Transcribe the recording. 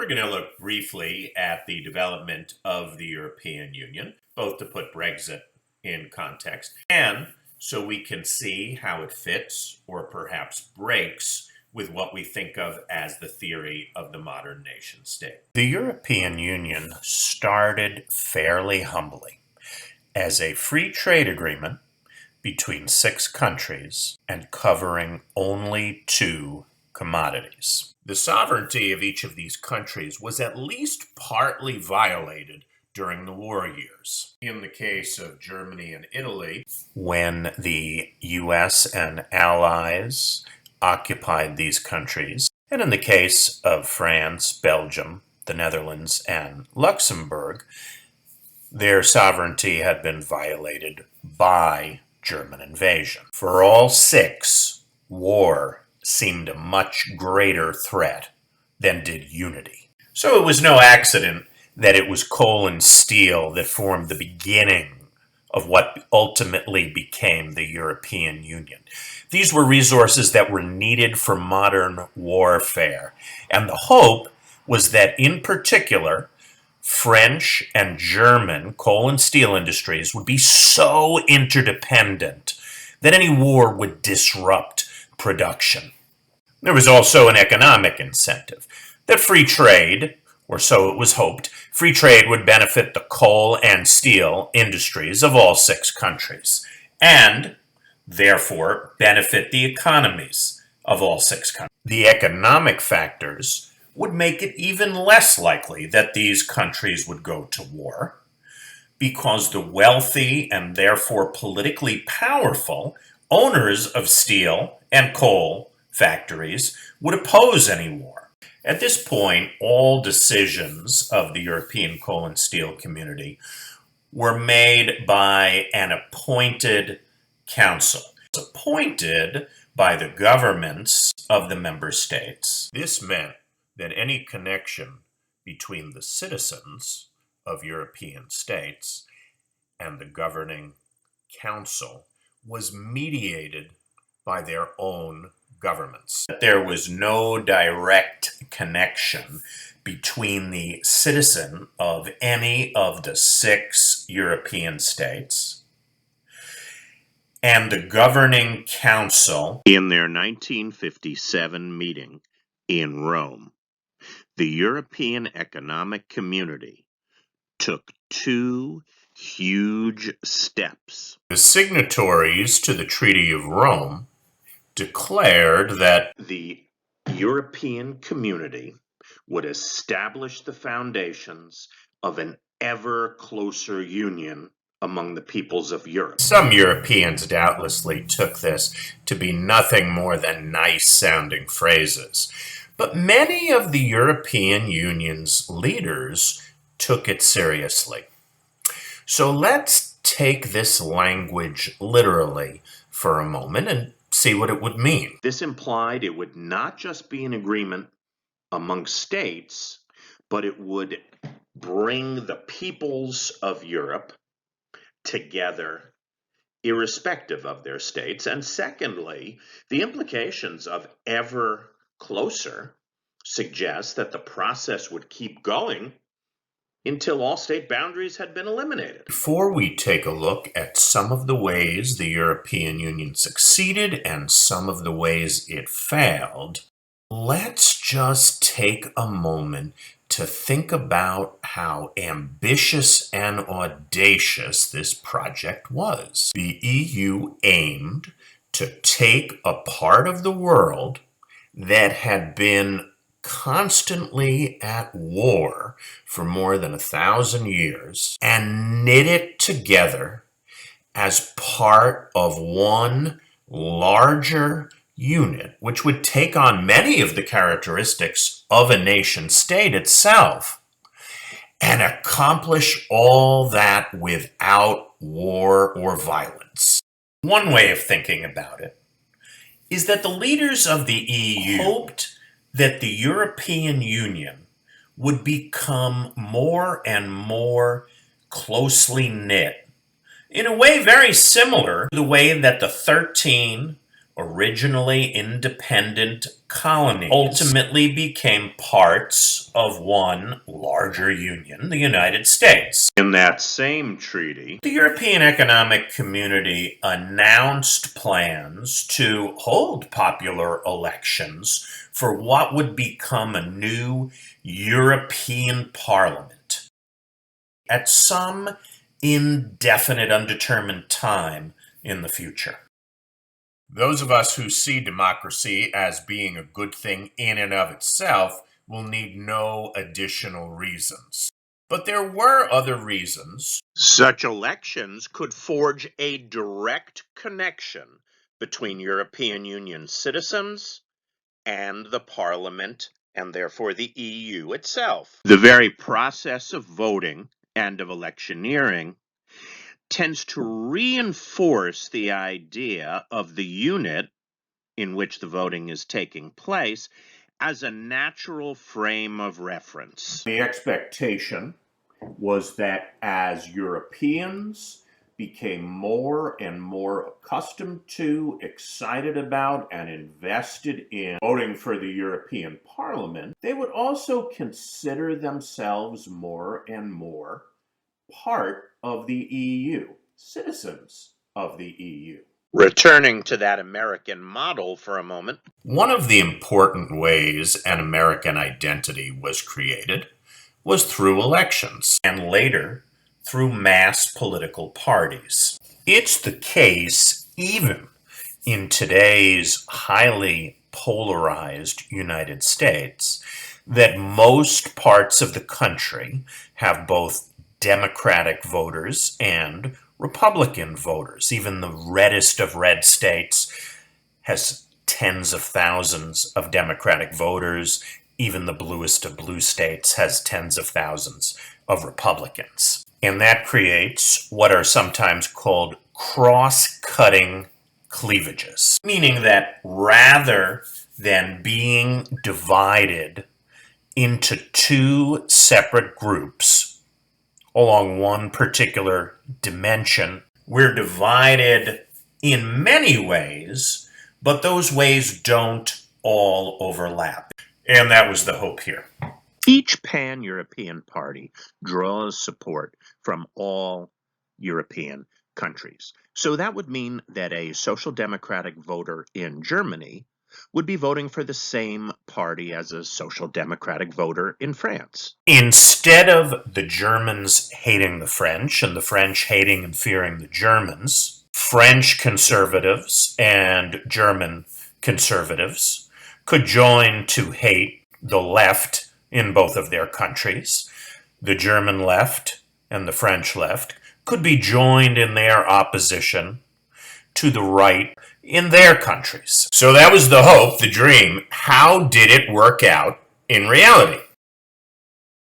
going to look briefly at the development of the European Union, both to put Brexit in context and so we can see how it fits or perhaps breaks with what we think of as the theory of the modern nation state. The European Union started fairly humbly as a free trade agreement between 6 countries and covering only 2 commodities. The sovereignty of each of these countries was at least partly violated during the war years. In the case of Germany and Italy, when the US and allies occupied these countries, and in the case of France, Belgium, the Netherlands, and Luxembourg, their sovereignty had been violated by German invasion. For all 6, war seemed a much greater threat than did unity. So it was no accident that it was coal and steel that formed the beginning of what ultimately became the European Union. These were resources that were needed for modern warfare, and the hope was that in particular, French and German coal and steel industries would be so interdependent that any war would disrupt production. There was also an economic incentive that free trade, or so it was hoped, free trade would benefit the coal and steel industries of all 6 countries, and therefore benefit the economies of all 6 countries. The economic factors would make it even less likely that these countries would go to war, because the wealthy and therefore politically powerful owners of steel and coal factories would oppose any war. At this point, all decisions of the European coal and steel community were made by an appointed council. It's appointed by the governments of the member states. This meant that any connection between the citizens of European states and the governing council was mediated by their own governments. There was no direct connection between the citizen of any of the 6 European states and the governing council in their 1957 meeting in Rome. The European Economic Community took 2 huge steps. The signatories to the Treaty of Rome declared that the European community would establish the foundations of an ever closer union among the peoples of Europe. Some Europeans doubtlessly took this to be nothing more than nice-sounding phrases, but many of the European Union's leaders took it seriously. So let's take this language literally for a moment and see what it would mean. This implied it would not just be an agreement among states, but it would bring the peoples of Europe together irrespective of their states. And secondly, the implications of ever closer suggest that the process would keep going until all state boundaries had been eliminated. Before we take a look at some of the ways the European Union succeeded and some of the ways it failed, let's just take a moment to think about how ambitious and audacious this project was. The EU aimed to take a part of the world that had been constantly at war for more than 1,000 years and knit it together as part of one larger unit, which would take on many of the characteristics of a nation state itself and accomplish all that without war or violence. One way of thinking about it is that the leaders of the EU hoped that the European Union would become more and more closely knit in a way very similar to the way that the 13 originally independent colonies, ultimately became parts of one larger union, the United States. In that same treaty, the European Economic Community announced plans to hold popular elections for what would become a new European Parliament at some indefinite, undetermined time in the future. Those of us who see democracy as being a good thing in and of itself will need no additional reasons. But there were other reasons. Such elections could forge a direct connection between European Union citizens and the Parliament, and therefore the EU itself. The very process of voting and of electioneering tends to reinforce the idea of the unit in which the voting is taking place as a natural frame of reference. The expectation was that as Europeans became more and more accustomed to, excited about, and invested in voting for the European Parliament, they would also consider themselves more and more part of the EU, citizens of the EU. Returning to that American model for a moment, one of the important ways an American identity was created was through elections, and later through mass political parties. It's the case even in today's highly polarized United States that most parts of the country have both Democratic voters and Republican voters. Even the reddest of red states has tens of thousands of Democratic voters. Even the bluest of blue states has tens of thousands of Republicans. And that creates what are sometimes called cross-cutting cleavages, meaning that rather than being divided into two separate groups along one particular dimension, we're divided in many ways, but those ways don't all overlap. And that was the hope here. Each pan-European party draws support from all European countries. So that would mean that a social democratic voter in Germany would be voting for the same party as a social democratic voter in France. Instead of the Germans hating the French and the French hating and fearing the Germans, French conservatives and German conservatives could join to hate the left in both of their countries. The German left and the French left could be joined in their opposition to the right in their countries. So that was the hope, the dream. How did it work out in reality?